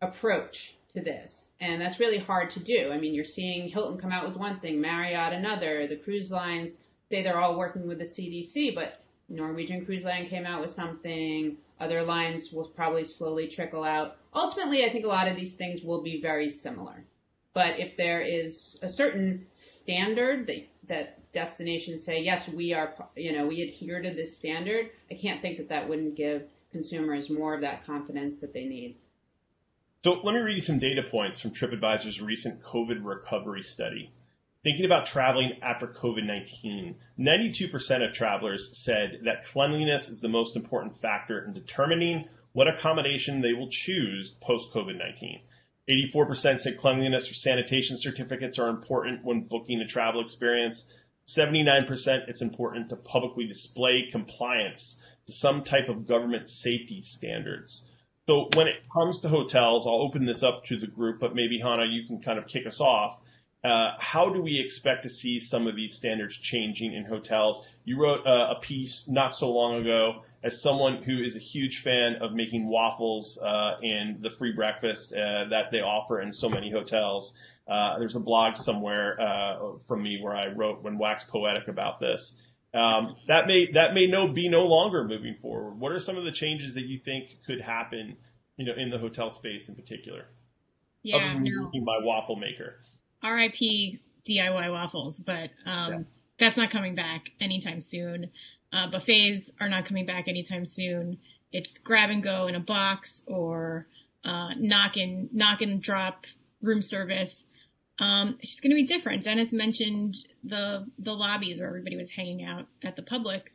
approach to this. And that's really hard to do. I mean, you're seeing Hilton come out with one thing, Marriott another. The cruise lines say they're all working with the CDC, but Norwegian Cruise Line came out with something. Other lines will probably slowly trickle out. Ultimately, I think a lot of these things will be very similar. But if there is a certain standard that destinations say, yes, we adhere to this standard, I can't think that wouldn't give consumers more of that confidence that they need. So let me read you some data points from Tripadvisor's recent COVID recovery study. Thinking about traveling after COVID-19, 92% of travelers said that cleanliness is the most important factor in determining what accommodation they will choose post-COVID-19. 84% said cleanliness or sanitation certificates are important when booking a travel experience. 79% it's important to publicly display compliance to some type of government safety standards. So when it comes to hotels, I'll open this up to the group, but maybe Hannah, you can kind of kick us off. How do we expect to see some of these standards changing in hotels? You wrote a piece not so long ago. As someone who is a huge fan of making waffles and the free breakfast that they offer in so many hotels, there's a blog somewhere from me where I wrote when waxed poetic about this. That may be no longer moving forward. What are some of the changes that you think could happen, in the hotel space in particular? Yeah, other than using my waffle maker. RIP DIY waffles, but that's not coming back anytime soon. Buffets are not coming back anytime soon. It's grab and go in a box or knock and drop room service. It's just going to be different. Dennis mentioned the lobbies where everybody was hanging out at the public.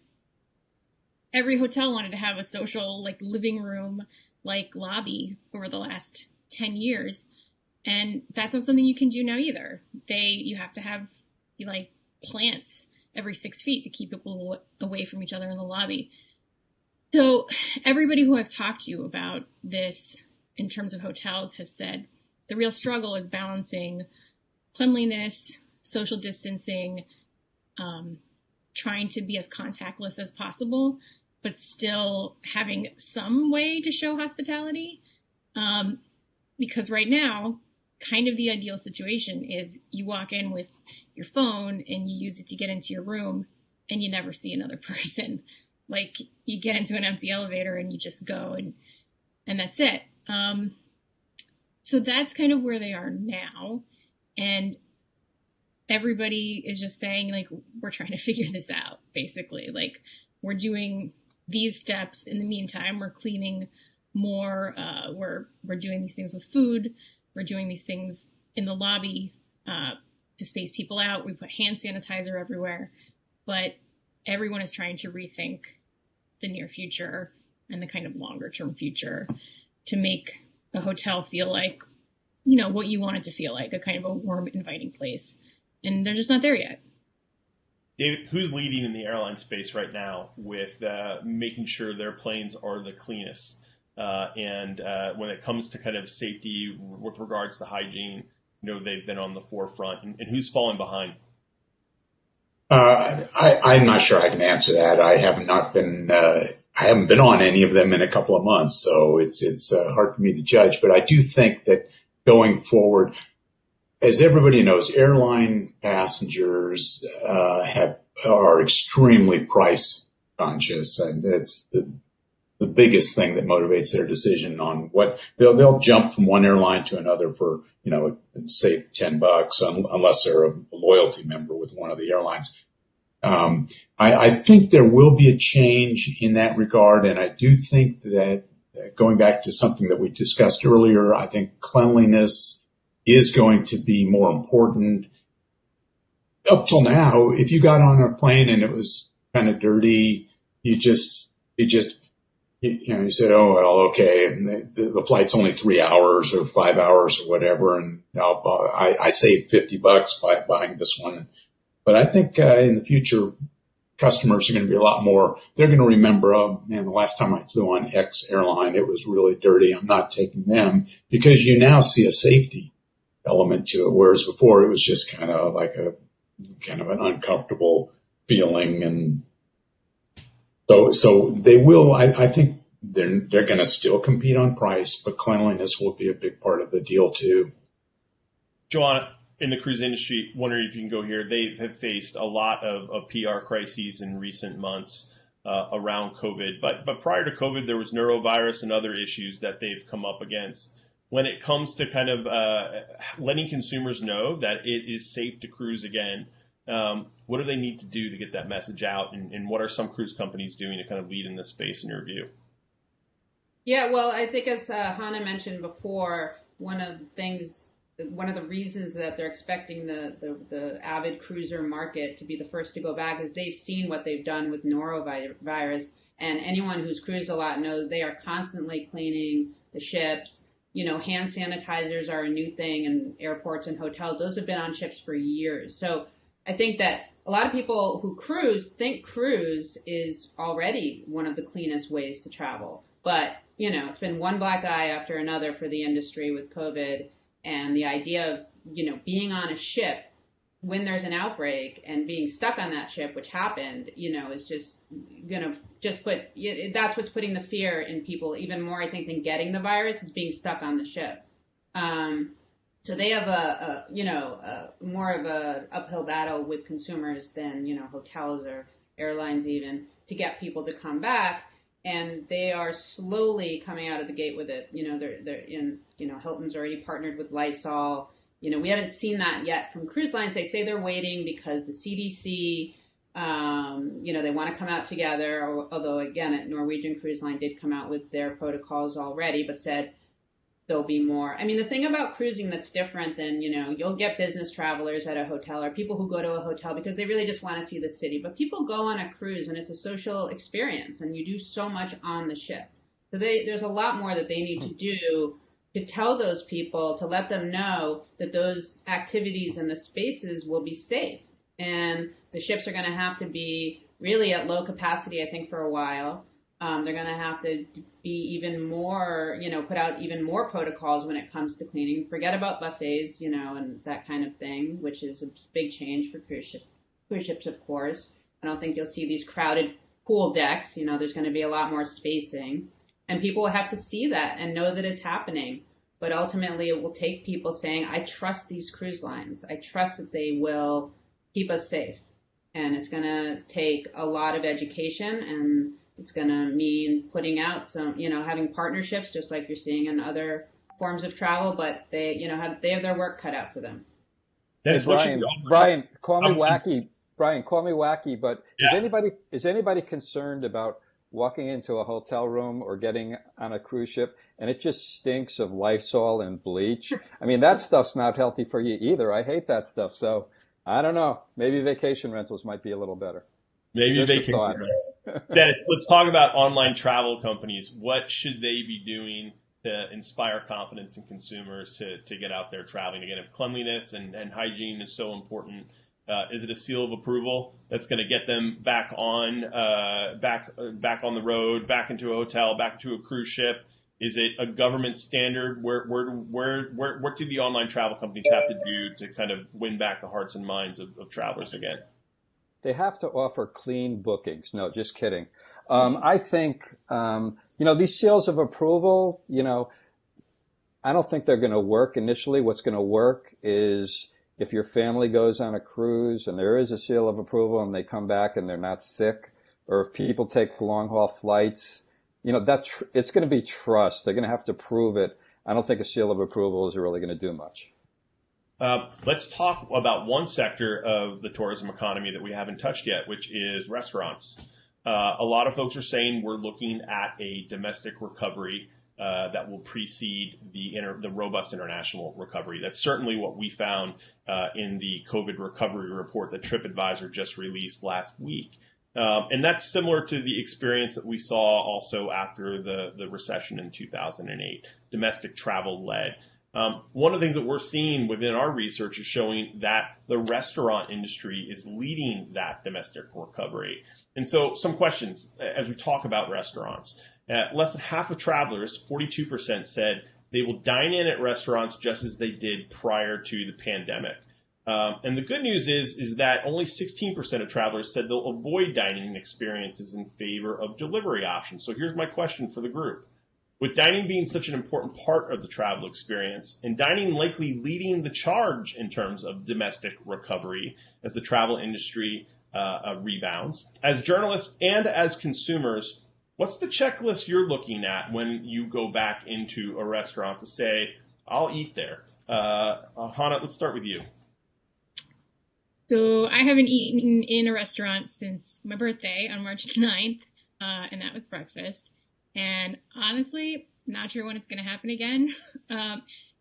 Every hotel wanted to have a social, like, living room, like, lobby over the last 10 years. And that's not something you can do now either. You have to have, like, plants every 6 feet to keep people away from each other in the lobby. So everybody who I've talked to about this in terms of hotels has said the real struggle is balancing cleanliness, social distancing, trying to be as contactless as possible, but still having some way to show hospitality. Because right now, kind of the ideal situation is you walk in with your phone and you use it to get into your room and you never see another person. Like, you get into an empty elevator and you just go and that's it. So that's kind of where they are now. And everybody is just saying, like, we're trying to figure this out, basically. Like, we're doing these steps. In the meantime, we're cleaning more. We're doing these things with food. We're doing these things in the lobby to space people out. We put hand sanitizer everywhere. But everyone is trying to rethink the near future and the kind of longer term future to make a hotel feel like, what you want it to feel like, a kind of a warm, inviting place. And they're just not there yet. David, who's leading in the airline space right now with making sure their planes are the cleanest? And when it comes to kind of safety with regards to hygiene, they've been on the forefront. And who's falling behind? I'm not sure I can answer that. I haven't been on any of them in a couple of months, so it's hard for me to judge. But I do think that going forward, as everybody knows, airline passengers are extremely price conscious, and it's the biggest thing that motivates their decision on what they'll jump from one airline to another for, say $10, unless they're a loyalty member with one of the airlines. I think there will be a change in that regard. And I do think that going back to something that we discussed earlier, I think cleanliness is going to be more important. Up till now, if you got on a plane and it was kind of dirty, you said, oh, well, okay, and the flight's only 3 hours or 5 hours or whatever, and I saved $50 by buying this one. But I think in the future, customers are going to be a lot more. They're going to remember, the last time I flew on X airline, it was really dirty. I'm not taking them, because you now see a safety element to it, whereas before it was just kind of like an uncomfortable feeling. And so they will, I think they're going to still compete on price, but cleanliness will be a big part of the deal too. Joanna, in the cruise industry, wondering if you can go here, they have faced a lot of PR crises in recent months around COVID. But prior to COVID, there was neurovirus and other issues that they've come up against. When it comes to kind of letting consumers know that it is safe to cruise again, what do they need to do to get that message out? And what are some cruise companies doing to kind of lead in this space in your view? Yeah, well, I think as Hannah mentioned before, one of the reasons that they're expecting the avid cruiser market to be the first to go back is they've seen what they've done with norovirus. And anyone who's cruised a lot knows they are constantly cleaning the ships. Hand sanitizers are a new thing in airports and hotels. Those have been on ships for years. So I think that a lot of people who cruise think cruise is already one of the cleanest ways to travel. But, it's been one black eye after another for the industry with COVID. And the idea of, being on a ship when there's an outbreak and being stuck on that ship, which happened, is just going to that's what's putting the fear in people even more, I think, than getting the virus is being stuck on the ship. So they have more of a uphill battle with consumers than, hotels or airlines even, to get people to come back. And they are slowly coming out of the gate with it. They're in, Hilton's already partnered with Lysol. We haven't seen that yet from cruise lines. They say they're waiting because the CDC, they want to come out together. Although, again, Norwegian Cruise Line did come out with their protocols already, but said there'll be more. I mean, the thing about cruising that's different than, you'll get business travelers at a hotel or people who go to a hotel because they really just want to see the city. But people go on a cruise and it's a social experience and you do so much on the ship. So there's a lot more that they need to do to tell those people, to let them know that those activities and the spaces will be safe. And the ships are going to have to be really at low capacity, I think, for a while. They're going to have to be even more, put out even more protocols when it comes to cleaning. Forget about buffets, and that kind of thing, which is a big change for cruise ships, of course. I don't think you'll see these crowded pool decks. There's going to be a lot more spacing. And people will have to see that and know that it's happening. But ultimately, it will take people saying, I trust these cruise lines. I trust that they will keep us safe. And it's going to take a lot of education, and it's going to mean putting out some, having partnerships just like you're seeing in other forms of travel, but they have their work cut out for them. Brian, call me wacky. Brian, call me wacky, but is anybody concerned about walking into a hotel room or getting on a cruise ship and it just stinks of Lysol and bleach? I mean, that stuff's not healthy for you either. I hate that stuff. So I don't know. Maybe vacation rentals might be a little better. Maybe vacation rentals. Dennis, let's talk about online travel companies. What should they be doing to inspire confidence in consumers to get out there traveling? Again, if cleanliness and hygiene is so important, is it a seal of approval that's going to get them back on the road, back into a hotel, back into a cruise ship? Is it a government standard? What do the online travel companies have to do to kind of win back the hearts and minds of travelers again? They have to offer clean bookings. No, just kidding. I think these seals of approval. I don't think they're going to work initially. What's going to work is if your family goes on a cruise and there is a seal of approval and they come back and they're not sick, or if people take long haul flights, it's going to be trust. They're going to have to prove it. I don't think a seal of approval is really going to do much. Let's talk about one sector of the tourism economy that we haven't touched yet, which is restaurants. A lot of folks are saying we're looking at a domestic recovery that will precede the robust international recovery. That's certainly what we found in the COVID recovery report that Tripadvisor just released last week. And that's similar to the experience that we saw also after the recession in 2008, domestic travel led. One of the things that we're seeing within our research is showing that the restaurant industry is leading that domestic recovery. And so some questions as we talk about restaurants. Less than half of travelers, 42%, said they will dine in at restaurants just as they did prior to the pandemic. And the good news is that only 16% of travelers said they'll avoid dining experiences in favor of delivery options. So here's my question for the group. With dining being such an important part of the travel experience, and dining likely leading the charge in terms of domestic recovery as the travel industry rebounds, as journalists and as consumers, what's the checklist you're looking at when you go back into a restaurant to say, I'll eat there? Hannah, let's start with you. So I haven't eaten in a restaurant since my birthday on March 9th, and that was breakfast. And honestly, not sure when it's going to happen again.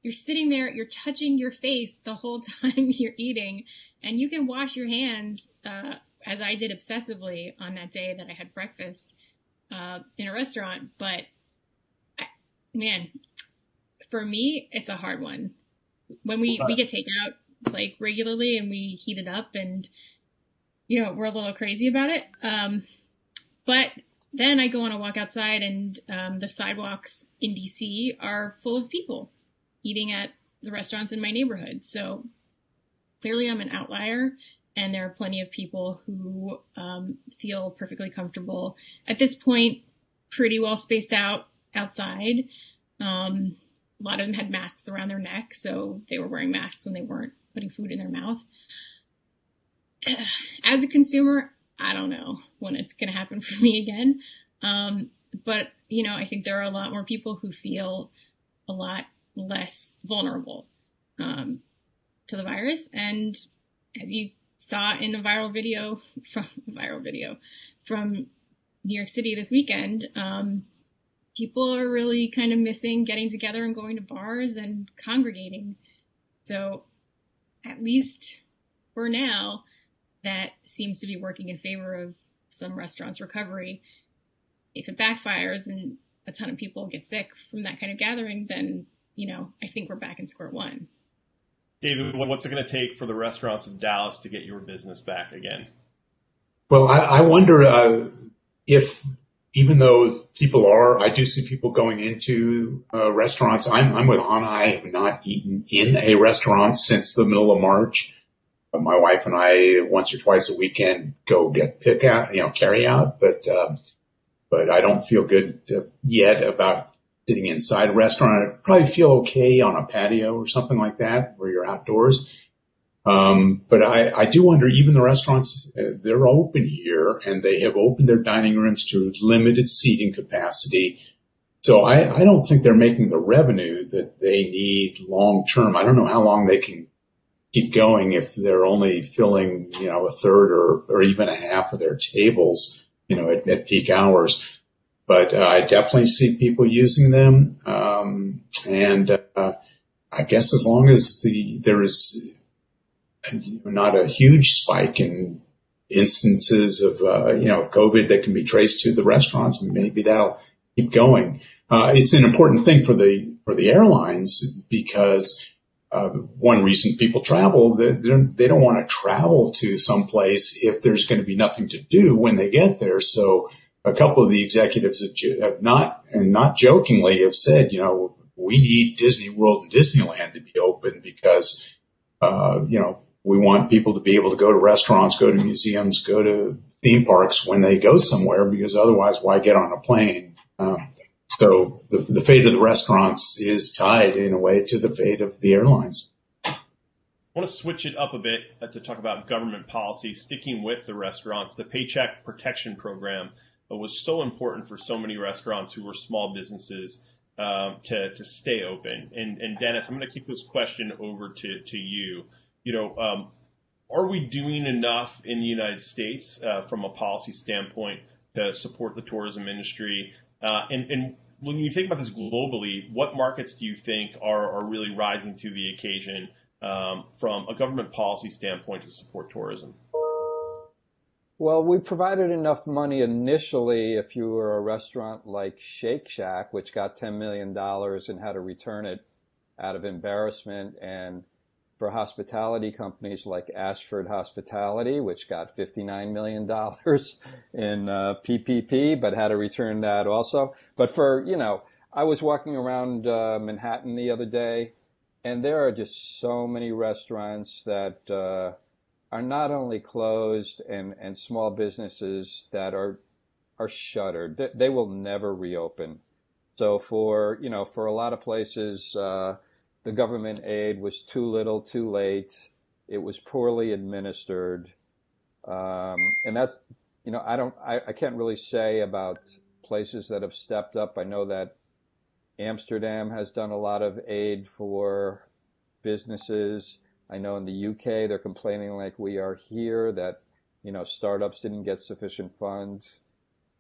You're sitting there, you're touching your face the whole time you're eating, and you can wash your hands, as I did obsessively on that day that I had breakfast in a restaurant. But man, for me, it's a hard one. When we get takeout like regularly and we heat it up and, we're a little crazy about it. But then I go on a walk outside and the sidewalks in DC are full of people eating at the restaurants in my neighborhood. So clearly I'm an outlier, and there are plenty of people who feel perfectly comfortable at this point, pretty well spaced out outside. A lot of them had masks around their neck, so they were wearing masks when they weren't putting food in their mouth. As a consumer, I don't know when it's going to happen for me again. But, I think there are a lot more people who feel a lot less vulnerable. to the virus. And as you saw in a viral video from New York City this weekend, people are really kind of missing getting together and going to bars and congregating. So at least for now, that seems to be working in favor of some restaurants' recovery. If it backfires and a ton of people get sick from that kind of gathering, then, I think we're back in square one. David, what's it going to take for the restaurants of Dallas to get your business back again? Well, I wonder if, even though I do see people going into restaurants. I'm with Anna. I have not eaten in a restaurant since the middle of March. My wife and I, once or twice a weekend, go get carry out, but I don't feel good yet about sitting inside a restaurant. I'd probably feel okay on a patio or something like that where you're outdoors. But I do wonder, even the restaurants, they're open here and they have opened their dining rooms to limited seating capacity. So I don't think they're making the revenue that they need long term. I don't know how long they can keep going if they're only filling, a third or even a half of their tables, at peak hours. But I definitely see people using them. And I guess as long as there is not a huge spike in instances of, COVID that can be traced to the restaurants, maybe that'll keep going. It's an important thing for the airlines because one reason people travel, they don't want to travel to someplace if there's going to be nothing to do when they get there. So a couple of the executives have not jokingly have said, we need Disney World and Disneyland to be open because, we want people to be able to go to restaurants, go to museums, go to theme parks when they go somewhere, because otherwise why get on a plane? So the fate of the restaurants is tied in a way to the fate of the airlines. I want to switch it up a bit to talk about government policy. Sticking with the restaurants, the Paycheck Protection Program was so important for so many restaurants who were small businesses to stay open. And Dennis, I'm going to kick this question over to you. Are we doing enough in the United States from a policy standpoint to support the tourism industry? And when you think about this globally, what markets do you think are really rising to the occasion from a government policy standpoint to support tourism? Well, we provided enough money initially if you were a restaurant like Shake Shack, which got $10 million and had to return it out of embarrassment, and for hospitality companies like Ashford Hospitality, which got $59 million in PPP, but had to return that also. But I was walking around Manhattan the other day, and there are just so many restaurants that are not only closed and small businesses that are shuttered. They will never reopen. So for a lot of places, the government aid was too little, too late. It was poorly administered. And that's, I can't really say about places that have stepped up. I know that Amsterdam has done a lot of aid for businesses. I know in the UK, they're complaining like we are here that, startups didn't get sufficient funds.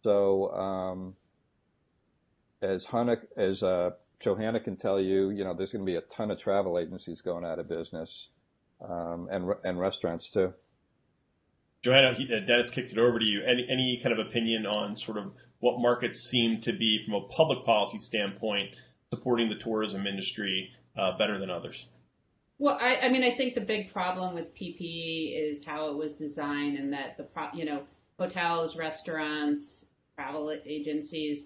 So, as Johanna can tell you, there's going to be a ton of travel agencies going out of business, and restaurants too. Johanna, Dennis kicked it over to you. Any kind of opinion on sort of what markets seem to be, from a public policy standpoint, supporting the tourism industry better than others? Well, I think the big problem with PPE is how it was designed, and that hotels, restaurants, travel agencies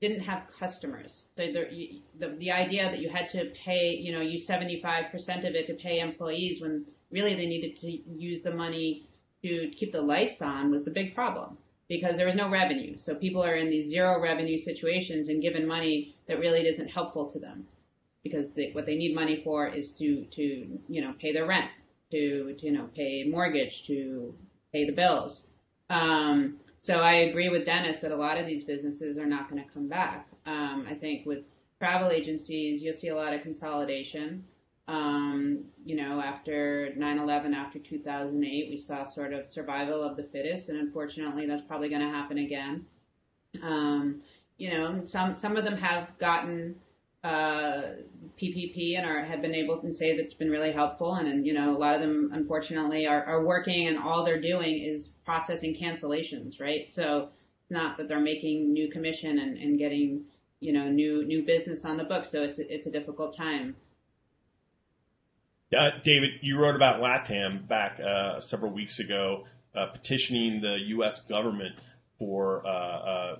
didn't have customers. So the idea that you had to pay, use 75% of it to pay employees when really they needed to use the money to keep the lights on was the big problem, because there was no revenue. So people are in these zero revenue situations and given money that really isn't helpful to them, because what they need money for is to pay their rent, to pay mortgage, to pay the bills. So I agree with Dennis that a lot of these businesses are not going to come back. I think with travel agencies, you'll see a lot of consolidation. After 9/11, after 2008, we saw sort of survival of the fittest, and unfortunately, that's probably going to happen again. Some of them have gotten PPP and have been able to say that's been really helpful, and a lot of them unfortunately are working, and all they're doing is processing cancellations, right? So it's not that they're making new commission and getting new business on the book. So it's a difficult time. David, you wrote about LATAM back several weeks ago, petitioning the U.S. government for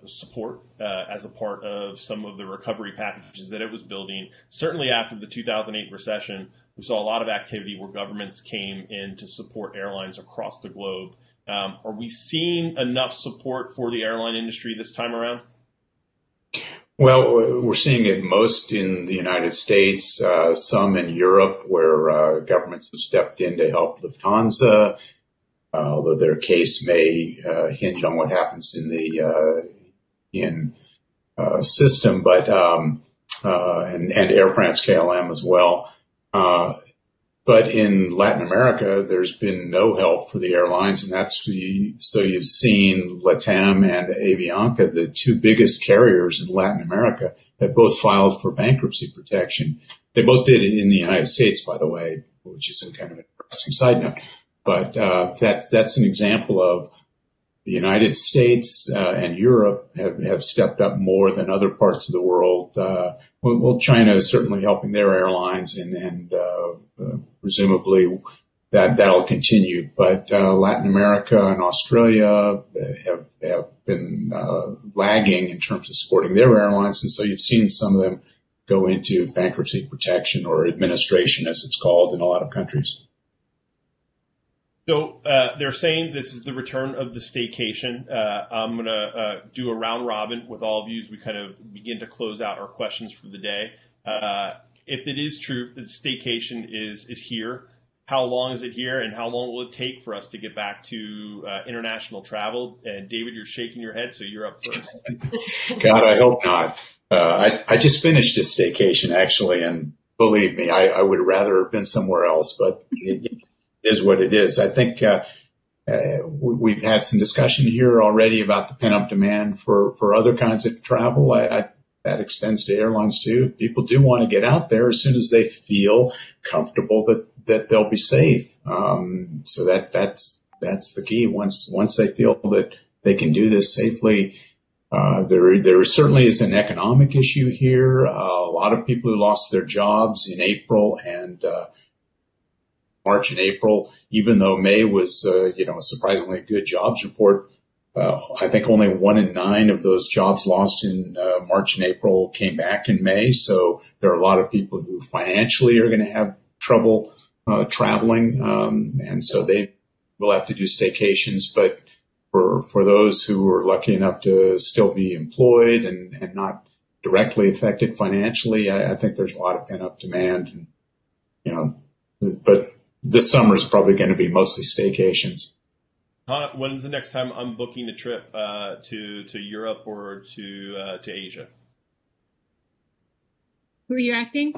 support as a part of some of the recovery packages that it was building. Certainly after the 2008 recession, we saw a lot of activity where governments came in to support airlines across the globe. Are we seeing enough support for the airline industry this time around? Well, we're seeing it most in the United States, some in Europe where governments have stepped in to help Lufthansa, although their case may hinge on what happens in the system, but and Air France KLM as well. But in Latin America, there's been no help for the airlines, and so you've seen LATAM and Avianca, the two biggest carriers in Latin America, have both filed for bankruptcy protection. They both did it in the United States, by the way, which is some kind of an interesting side note. But that's an example of the United States and Europe have stepped up more than other parts of the world. Well, China is certainly helping their airlines, and presumably that'll continue. But Latin America and Australia have been lagging in terms of supporting their airlines, and so you've seen some of them go into bankruptcy protection or administration, as it's called in a lot of countries. So they're saying this is the return of the staycation. I'm going to do a round robin with all of you as we kind of begin to close out our questions for the day. If it is true that staycation is here, how long is it here, and how long will it take for us to get back to international travel? And David, you're shaking your head, so you're up first. God, I hope not. I just finished a staycation, actually, and believe me, I would rather have been somewhere else, but it is what it is. I think we've had some discussion here already about the pent-up demand for other kinds of travel. That extends to airlines too. People do want to get out there as soon as they feel comfortable that they'll be safe. So that's the key. Once they feel that they can do this safely, there certainly is an economic issue here. A lot of people who lost their jobs in April and March and April, even though May was, a surprisingly good jobs report. I think only 1 in 9 of those jobs lost in March and April came back in May. So there are a lot of people who financially are going to have trouble traveling, and so they will have to do staycations. But for those who are lucky enough to still be employed and not directly affected financially, I think there's a lot of pent-up demand. And, but this summer is probably going to be mostly staycations. When's the next time I'm booking a trip to Europe or to Asia? Who are you asking?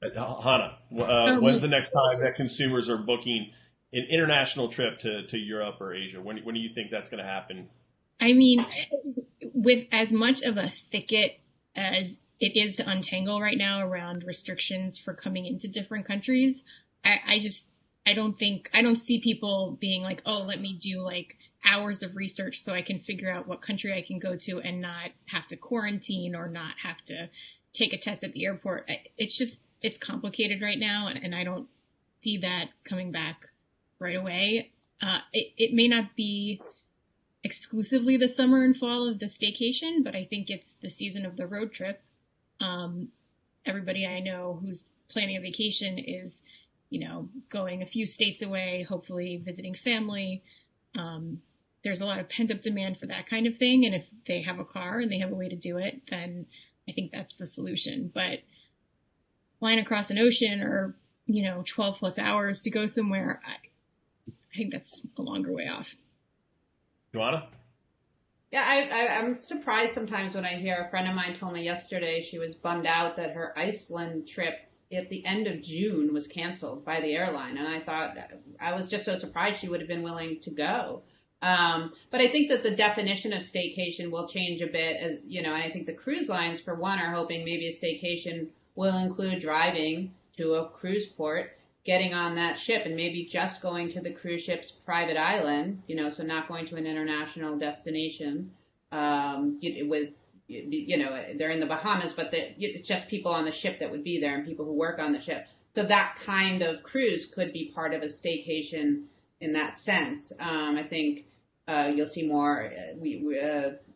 Hannah, when's the next time that consumers are booking an international trip to Europe or Asia? When do you think that's going to happen? I mean, with as much of a thicket as it is to untangle right now around restrictions for coming into different countries, I don't see people being like, oh, let me do like hours of research so I can figure out what country I can go to and not have to quarantine or not have to take a test at the airport. It's complicated right now, and I don't see that coming back right away. It may not be exclusively the summer and fall of the staycation, but I think it's the season of the road trip. Everybody I know who's planning a vacation is, going a few states away, hopefully visiting family. There's a lot of pent-up demand for that kind of thing. And if they have a car and they have a way to do it, then I think that's the solution. But flying across an ocean or, 12 plus hours to go somewhere, I think that's a longer way off. Joanna? Yeah, I'm surprised sometimes when I hear a friend of mine told me yesterday she was bummed out that her Iceland trip at the end of June was canceled by the airline. And I was just so surprised she would have been willing to go. But I think that the definition of staycation will change a bit, as and I think the cruise lines, for one, are hoping maybe a staycation will include driving to a cruise port, getting on that ship, and maybe just going to the cruise ship's private island, so not going to an international destination, they're in the Bahamas, but it's just people on the ship that would be there and people who work on the ship. So that kind of cruise could be part of a staycation in that sense. I think you'll see more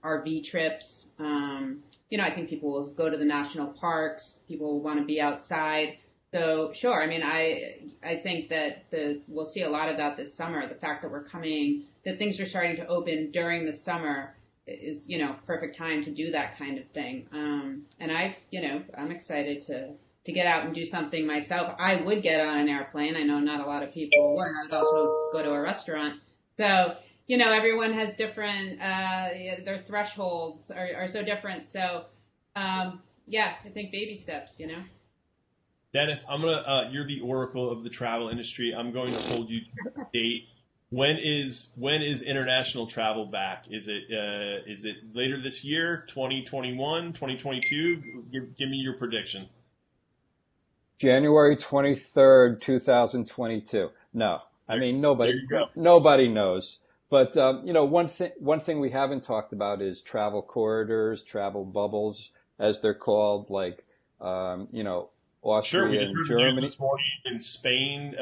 RV trips. I think people will go to the national parks. People will want to be outside. So sure, I mean, I think that we'll see a lot of that this summer. The fact that things are starting to open during the summer is, perfect time to do that kind of thing. And I'm excited to get out and do something myself. I would get on an airplane. I know not a lot of people would. I would also go to a restaurant. So, everyone has different, their thresholds are so different. So, I think baby steps, Dennis, you're the oracle of the travel industry. I'm going to hold you to a date. When is international travel back? Is it later this year, 2021, 2022? Give me your prediction. January 23rd, 2022. No, I mean, nobody knows. But, one thing we haven't talked about is travel corridors, travel bubbles, as they're called, like, Austria sure, we just and heard the news Germany. this morning in Spain,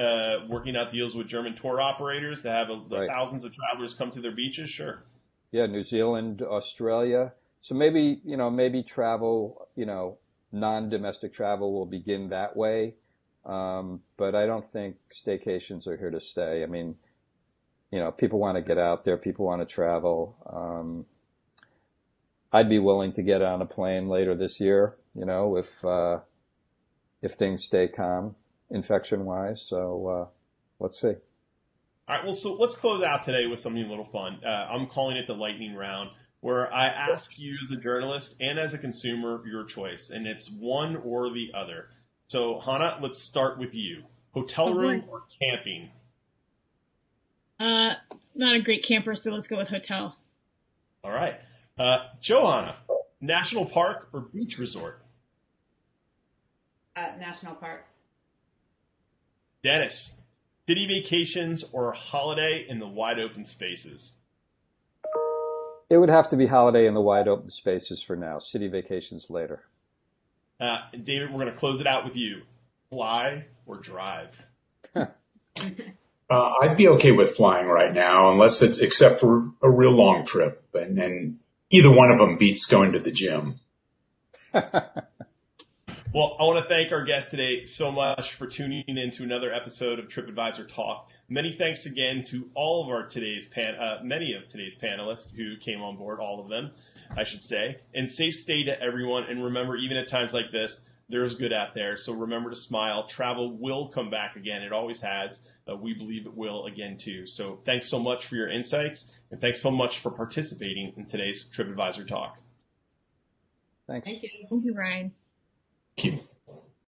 working out deals with German tour operators to have Right. thousands of travelers come to their beaches. Sure. Yeah, New Zealand, Australia. So maybe travel, non-domestic travel will begin that way. But I don't think staycations are here to stay. I mean, people want to get out there. People want to travel. I'd be willing to get on a plane later this year, if things stay calm, infection-wise. So let's see. All right, well, so let's close out today with something a little fun. I'm calling it the lightning round, where I ask you as a journalist and as a consumer your choice, and it's one or the other. So, Hannah, let's start with you. Hotel room or camping? Not a great camper, so let's go with hotel. All right. Johanna, national park or beach resort? National park. Dennis, city vacations or holiday in the wide open spaces? It would have to be holiday in the wide open spaces for now. City vacations later. David, we're going to close it out with you. Fly or drive? I'd be okay with flying right now, except for a real long trip. And either one of them beats going to the gym. Well, I want to thank our guest today so much for tuning in to another episode of Tripadvisor Talk. Many thanks again to all of many of today's panelists who came on board, all of them, I should say. And safe stay to everyone. And remember, even at times like this, there's good out there. So remember to smile. Travel will come back again. It always has. We believe it will again, too. So thanks so much for your insights. And thanks so much for participating in today's Tripadvisor Talk. Thanks. Thank you. Thank you, Ryan. Thank you.